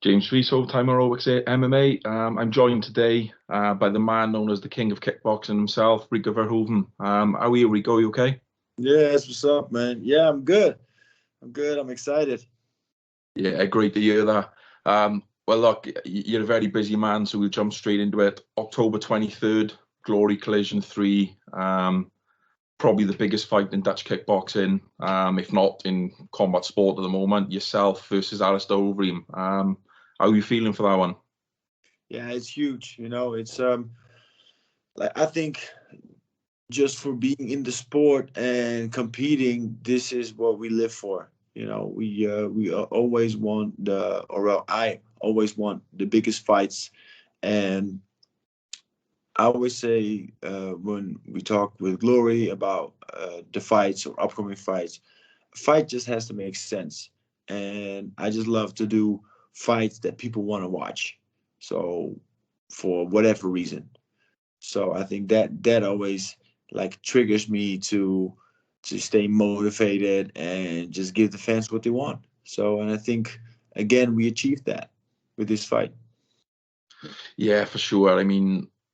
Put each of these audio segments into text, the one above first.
James Rees, Time Aerobics MMA. I'm joined today by the man known as the king of kickboxing himself, Rico Verhoeven. How are you, Rico? You okay? Yes, what's up, man? Yeah, I'm good. I'm good. I'm excited. Yeah, great to hear that. Well, look, you're a very busy man, so we'll jump straight into it. October 23rd, Glory Collision 3. Probably the biggest fight in Dutch kickboxing, if not in combat sport at the moment. Yourself versus Alistair Overeem. How are you feeling for that one? Yeah, it's huge. It's like I think just for being in the sport and competing, this is what we live for. We always want I always want the biggest fights, and I always say when we talk with Glory about the fights or upcoming fights, a fight just has to make sense. And I just love to do fights that people want to watch. So for whatever reason. So I think that always like triggers me to stay motivated and just give the fans what they want. So and I think again we achieved that with this fight. Yeah, for sure.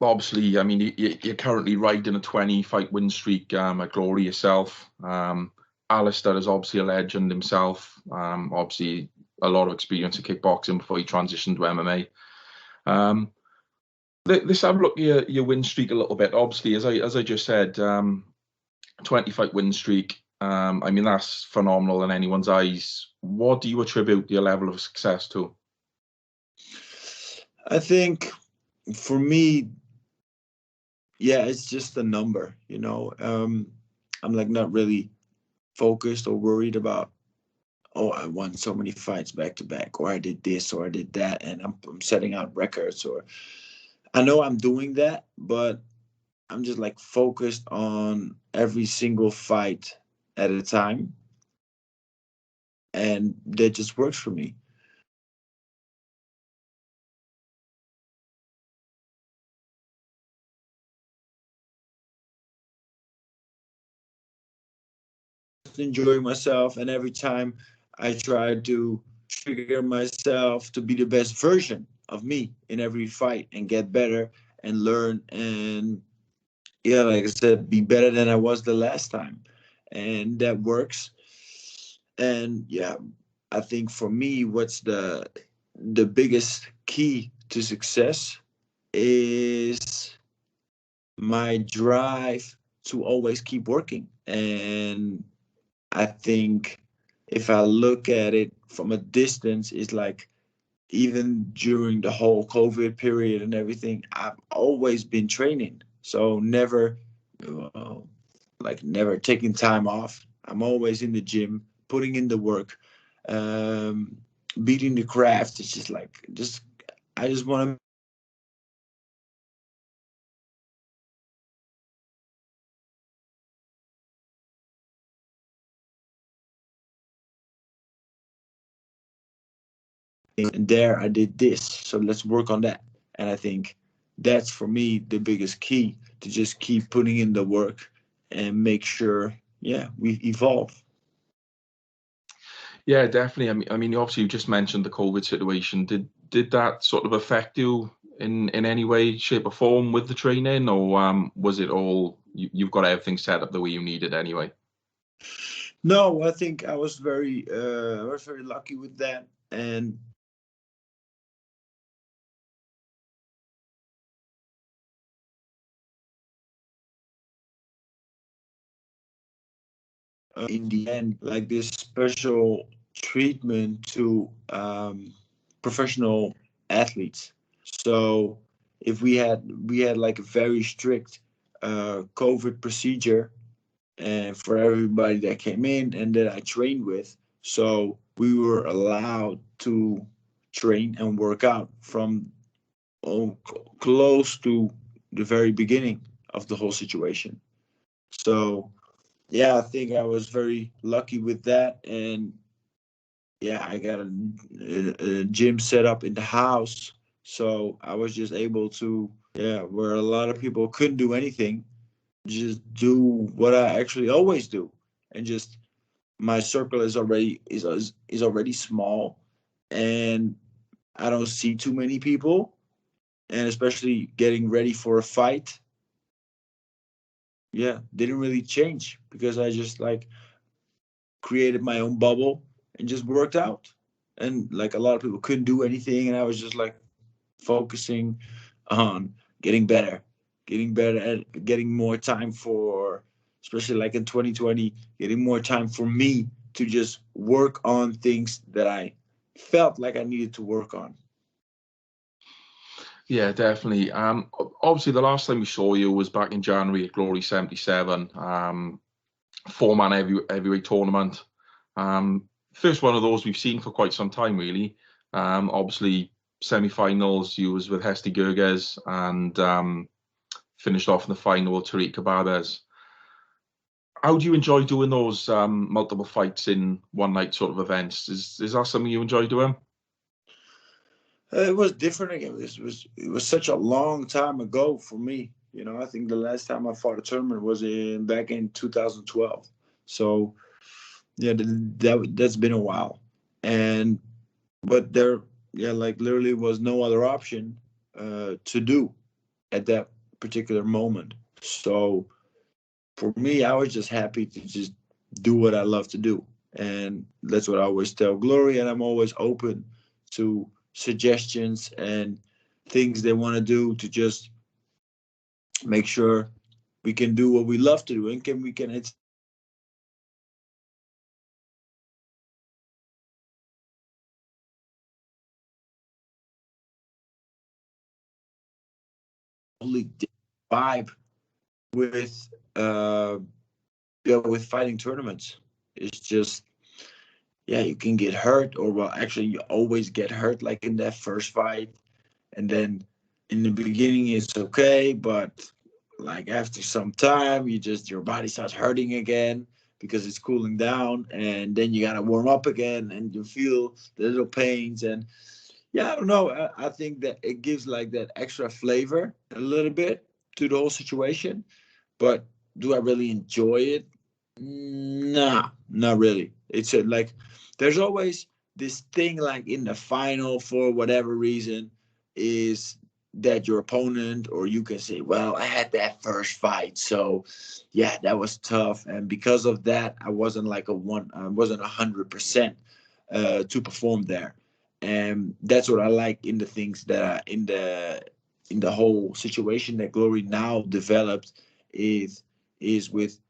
Obviously, you're currently riding a 20-fight win streak at Glory yourself. Alistair is obviously a legend himself. Obviously, a lot of experience in kickboxing before he transitioned to MMA. Let's have a look at your win streak a little bit. Obviously, as I just said, 20-fight win streak. That's phenomenal in anyone's eyes. What do you attribute your level of success to? I think for me, yeah, it's just a number, I'm like not really focused or worried about, oh, I won so many fights back to back, or I did this or I did that, and I'm setting out records, or I know I'm doing that, but I'm just like focused on every single fight at a time, and that just works for me. Enjoying myself, and every time I try to trigger myself to be the best version of me in every fight and get better and learn, and yeah, like I said, be better than I was the last time, and that works. And yeah, I think for me what's the biggest key to success is my drive to always keep working. And I think if I look at it from a distance, it's like even during the whole COVID period and everything, I've always been training. So never, uh, never taking time off. I'm always in the gym, putting in the work, um, beating the craft. It's just I just want to. And there I did this, so let's work on that. And I think that's for me the biggest key, to just keep putting in the work and make sure, yeah, we evolve. Yeah, definitely. Obviously, you just mentioned the COVID situation. Did that sort of affect you in any way, shape, or form with the training, or was it all you've got everything set up the way you need it anyway? No, I think I was very lucky with that. And in the end, like this special treatment to professional athletes. So if we had like a very strict COVID procedure, and for everybody that came in and that I trained with. So we were allowed to train and work out from close to the very beginning of the whole situation. So yeah, I think I was very lucky with that. And yeah, I got a gym set up in the house. So I was just able to, yeah, where a lot of people couldn't do anything, just do what I actually always do, and just my circle is already small, and I don't see too many people, and especially getting ready for a fight, yeah, didn't really change because I just like created my own bubble and just worked out. And like a lot of people couldn't do anything, and I was just like focusing on getting better, and getting more time for, especially like in 2020, getting more time for me to just work on things that I felt like I needed to work on. Yeah, definitely. Obviously, the last time we saw you was back in January at Glory 77, four-man heavyweight tournament. First one of those we've seen for quite some time, really. Obviously, semi-finals, you was with Hesty Gerges and finished off in the final with Tariq Kabades. How do you enjoy doing those multiple fights in one night sort of events? Is that something you enjoy doing? It was different again. It was such a long time ago for me. I think the last time I fought a tournament was back in 2012. So yeah, that's been a while. And but there, yeah, like literally was no other option to do at that particular moment. So for me, I was just happy to just do what I love to do. And that's what I always tell Glory. And I'm always open to suggestions and things they want to do to just make sure we can do what we love to do. And it's only vibe with with fighting tournaments. It's just, yeah, you can get hurt, or well, actually, you always get hurt, like in that first fight, and then in the beginning it's okay, but like after some time, your body starts hurting again because it's cooling down, and then you gotta warm up again, and you feel the little pains, and yeah, I don't know. I think that it gives like that extra flavor a little bit to the whole situation, but do I really enjoy it? Nah, not really. It's like there's always this thing like in the final for whatever reason is that your opponent, or you can say, well, I had that first fight, so yeah, that was tough, and because of that, I wasn't like I wasn't 100% to perform there, and that's what I like in the things that are in the whole situation that Glory now developed is with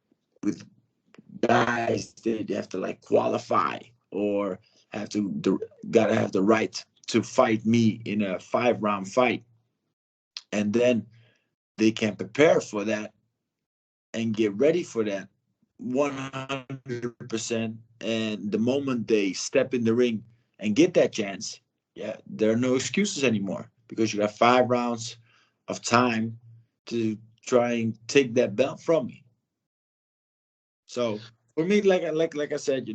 guys that have to like qualify or gotta have the right to fight me in a 5-round fight, and then they can prepare for that and get ready for that 100%. And the moment they step in the ring and get that chance, yeah, there are no excuses anymore because you have 5 rounds of time to try and take that belt from me. So for me, like I said,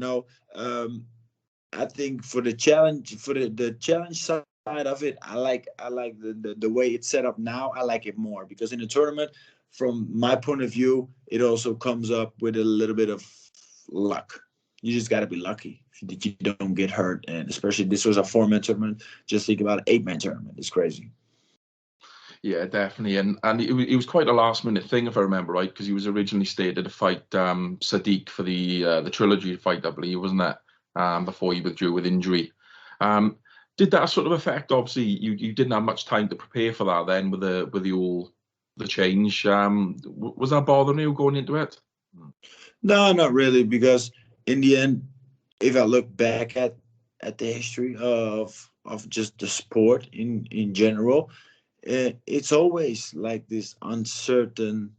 I think for the challenge, for the challenge side of it, I like the way it's set up now. I like it more because in the tournament, from my point of view, it also comes up with a little bit of luck. You just got to be lucky that you don't get hurt, and especially this was a 4-man tournament. Just think about an 8-man tournament. It's crazy. Yeah, definitely, and it was quite a last minute thing if I remember right, because he was originally slated to fight Sadiq for the trilogy fight, I believe, wasn't that? Before he withdrew with injury. Did that sort of affect? Obviously, you didn't have much time to prepare for that then with the change. Was that bothering you going into it? No, not really, because in the end, if I look back at the history of just the sport in general, it's always like this uncertain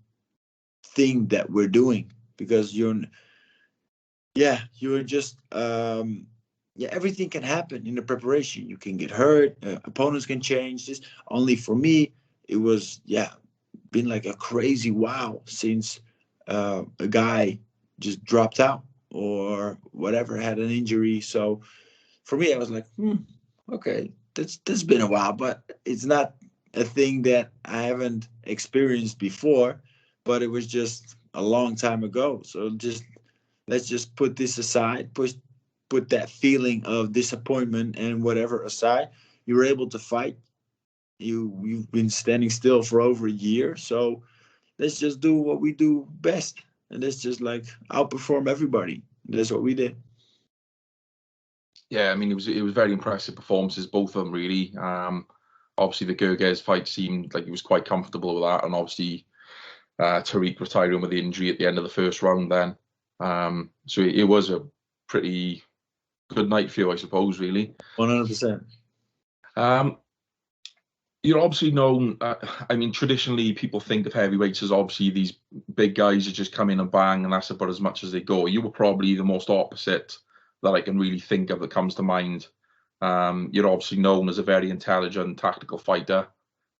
thing that we're doing because you're just yeah, everything can happen in the preparation. You can get hurt, opponents can change. This only for me, it was, yeah, been like a crazy wow since a guy just dropped out or whatever, had an injury. So for me, I was like, okay, that's been a while, but it's not a thing that I haven't experienced before, but it was just a long time ago. So just let's just put this aside, put that feeling of disappointment and whatever aside, you're able to fight. You've been standing still for over a year, so let's just do what we do best, and let's just like outperform everybody. That's what we did. Yeah, I mean, it was very impressive performances, both of them really. Obviously the Gerges fight seemed like he was quite comfortable with that, and obviously Tariq retiring with the injury at the end of the first round then. So it was a pretty good night for you, I suppose, really. 100%. You're obviously known, I mean, traditionally people think of heavyweights as obviously these big guys that just come in and bang, and that's about as much as they go. You were probably the most opposite that I can really think of that comes to mind. You're obviously known as a very intelligent, tactical fighter.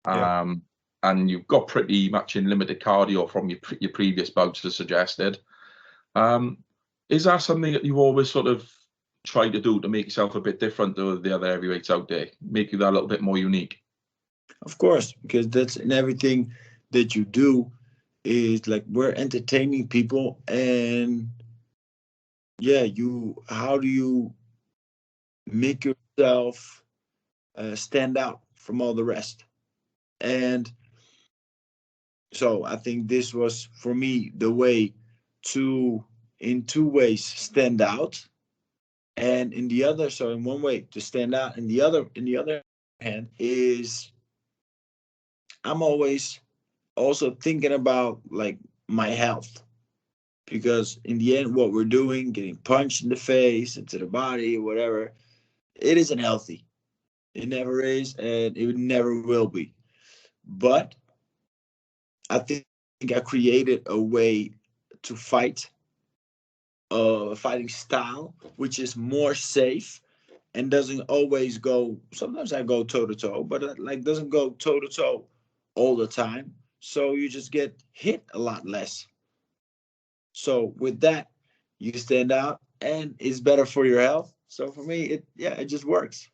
Yeah. And you've got pretty much unlimited cardio from your previous bouts as suggested. Is that something that you've always sort of tried to do to make yourself a bit different to the other heavyweights out there, make you that a little bit more unique? Of course, because that's in everything that you do is like we're entertaining people, and yeah, how do you make yourself stand out from all the rest? And so I think this was for me the way to, in two ways, stand out, and in the other, so in one way to stand out, in the other hand is I'm always also thinking about like my health, because in the end what we're doing, getting punched in the face, into the body, whatever, it isn't healthy. It never is, and it never will be. But I think I created a way to fight, a fighting style which is more safe and doesn't always go, sometimes I go toe to toe, but like doesn't go toe to toe all the time, so you just get hit a lot less. So with that, you stand out, and it's better for your health. So for me, it just works.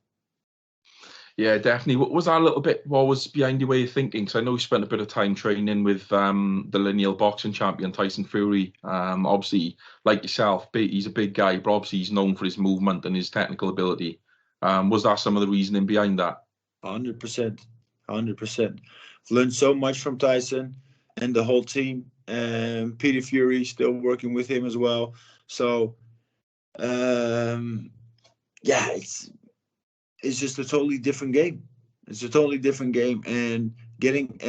Yeah, definitely. What was that a little bit? What was behind your way of thinking? Because I know you spent a bit of time training with the lineal boxing champion Tyson Fury. Obviously, like yourself, he's a big guy, but obviously he's known for his movement and his technical ability. Was that some of the reasoning behind that? 100%, 100%. I've learned so much from Tyson and the whole team, and Peter Fury still working with him as well. So yeah, it's just a totally different game. It's a totally different game, and getting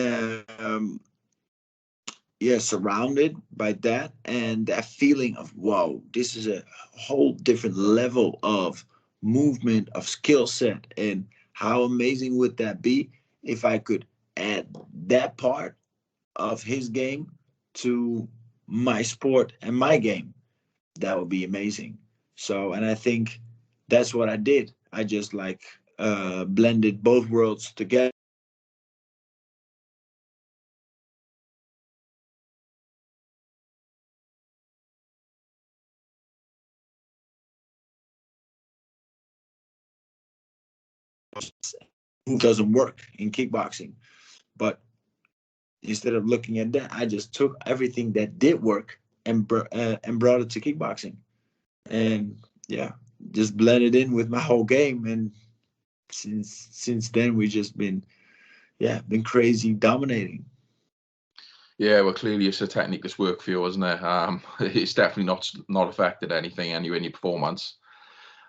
surrounded by that and that feeling of wow, this is a whole different level of movement, of skill set, and how amazing would that be if I could add that part of his game to my sport and my game? That would be amazing. So, and I think that's what I did. I just like blended both worlds together. Who doesn't work in kickboxing? But instead of looking at that, I just took everything that did work and brought it to kickboxing, and yeah, just blended in with my whole game. And since then, we just been crazy dominating. Yeah, well, clearly it's a technique that's worked for you, isn't it? It's definitely not affected anything anyway in your performance.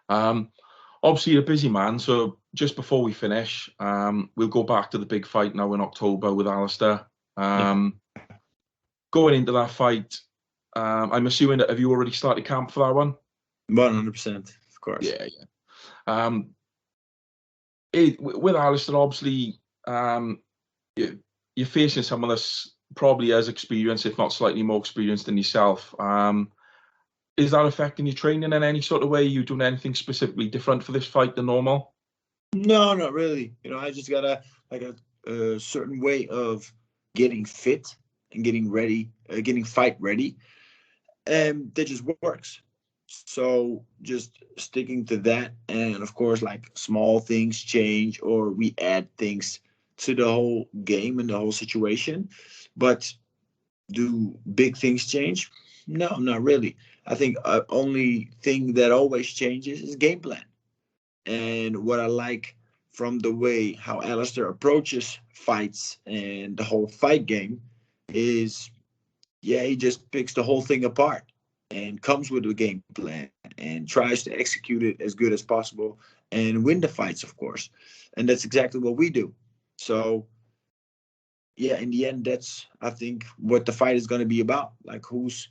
Obviously, you're a busy man, so just before we finish, we'll go back to the big fight now in October with Alistair. Going into that fight, I'm assuming that have you already started camp for that one? 100%, of course. Yeah, yeah. With Alistair, obviously, you're facing someone that's probably as experienced, if not slightly more experienced than yourself. Is that affecting your training in any sort of way? Are you doing anything specifically different for this fight than normal? No, not really. I just got a certain way of getting fit and getting ready, getting fight ready, and that just works. So just sticking to that, and of course, like small things change or we add things to the whole game and the whole situation. But do big things change? No, not really. I think only thing that always changes is game plan. And what I like from the way how Alistair approaches fights and the whole fight game is, yeah, he just picks the whole thing apart and comes with a game plan and tries to execute it as good as possible and win the fights, of course. And that's exactly what we do. So, yeah, in the end, that's, I think, what the fight is going to be about. Like, who's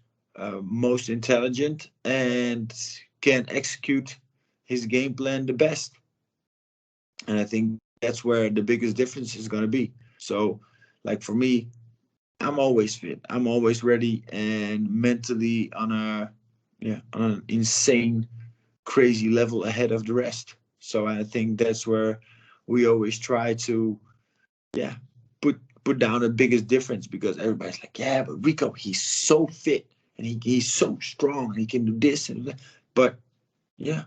most intelligent and can execute his game plan the best. And I think that's where the biggest difference is going to be. So, like, for me, I'm always fit. I'm always ready and mentally on an insane, crazy level ahead of the rest. So I think that's where we always try to, yeah, put down the biggest difference, because everybody's like, yeah, but Rico, he's so fit and he's so strong and he can do this and that. But yeah,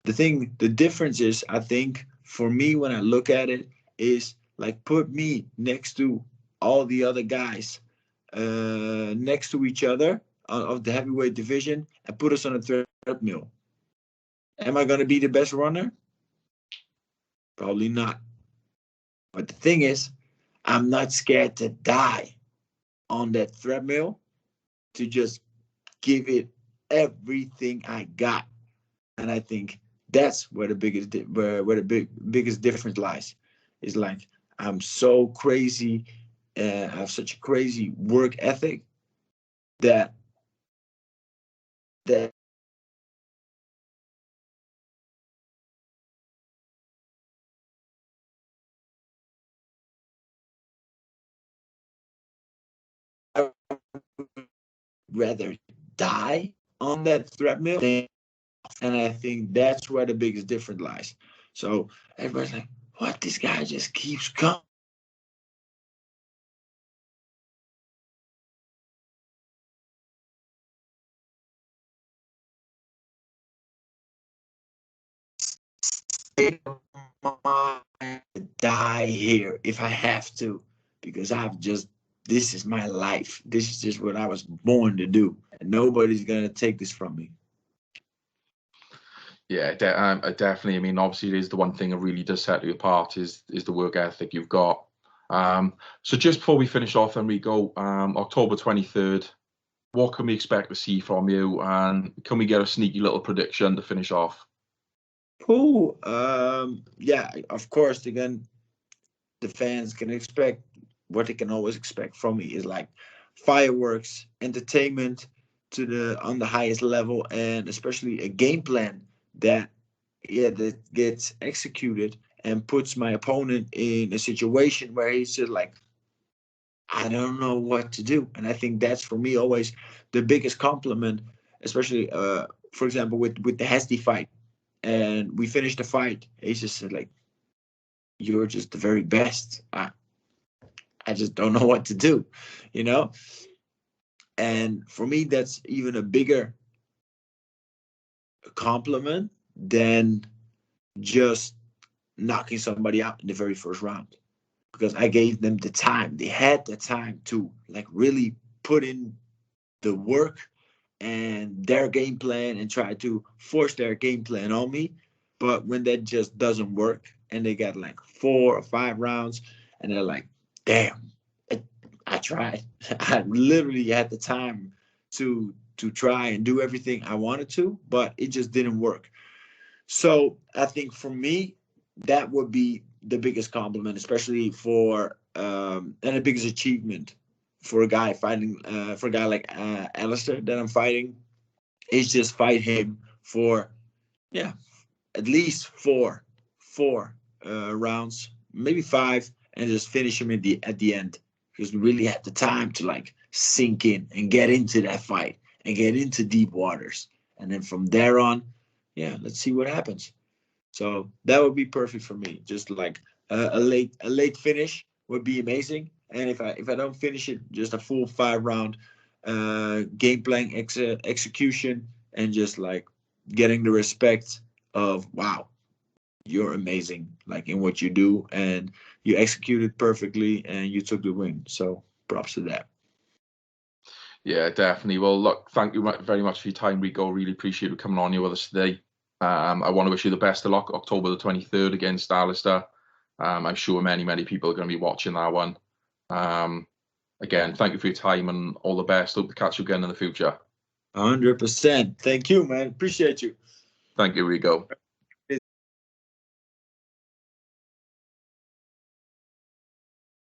the difference is, I think, for me, when I look at it, is like, put me next to all the other guys next to each other of the heavyweight division and put us on a treadmill. Am I going to be the best runner? Probably not. But the thing is, I'm not scared to die on that treadmill, to just give it everything I got. And I think that's where the biggest difference lies. Is like, I'm so crazy, I have such a crazy work ethic that I would rather die on that treadmill than, and I think that's where the biggest difference lies. So everybody's like, what, this guy just keeps coming. Die here if I have to, because this is my life. This is just what I was born to do, and nobody's gonna take this from me. Yeah, definitely. I mean, obviously, it is the one thing that really does set you apart is the work ethic you've got. So just before we finish off, Enrico, October 23rd, what can we expect to see from you, and can we get a sneaky little prediction to finish off? Cool. Yeah, of course. Again, the fans can expect what they can always expect from me, is like fireworks, entertainment on the highest level, and especially a game plan that, yeah, that gets executed and puts my opponent in a situation where he's just like, I don't know what to do. And I think that's, for me, always the biggest compliment, especially for example with the Hesdy fight. And we finished the fight. He's just said, like, you're just the very best. I just don't know what to do, you know? And for me, that's even a bigger compliment than just knocking somebody out in the very first round, because I gave them the time. They had the time to, like, really put in the work and their game plan and try to force their game plan on me. But when that just doesn't work and they got like 4 or 5 rounds and they're like, damn, I tried. I literally had the time to try and do everything I wanted to, but it just didn't work. So I think for me, that would be the biggest compliment, especially for and the biggest achievement for a guy fighting, for a guy like Alistair that I'm fighting, is just fight him for, yeah, at least four rounds, maybe 5, and just finish him at the end, because we really had the time to, like, sink in and get into that fight and get into deep waters, and then from there on, yeah, let's see what happens. So that would be perfect for me. Just like a late finish would be amazing. And if I don't finish it, just a full 5 round game plan execution, and just like getting the respect of, wow, you're amazing, like, in what you do, and you executed perfectly and you took the win. So props to that. Yeah, definitely. Well, look, thank you very much for your time, Rico. Really appreciate you coming on here with us today. I want to wish you the best of luck, October the 23rd against Alistair. I'm sure many people are going to be watching that one. Again, thank you for your time and all the best. Hope to catch you again in the future. 100%. Thank you, man. Appreciate you. Thank you, Rico.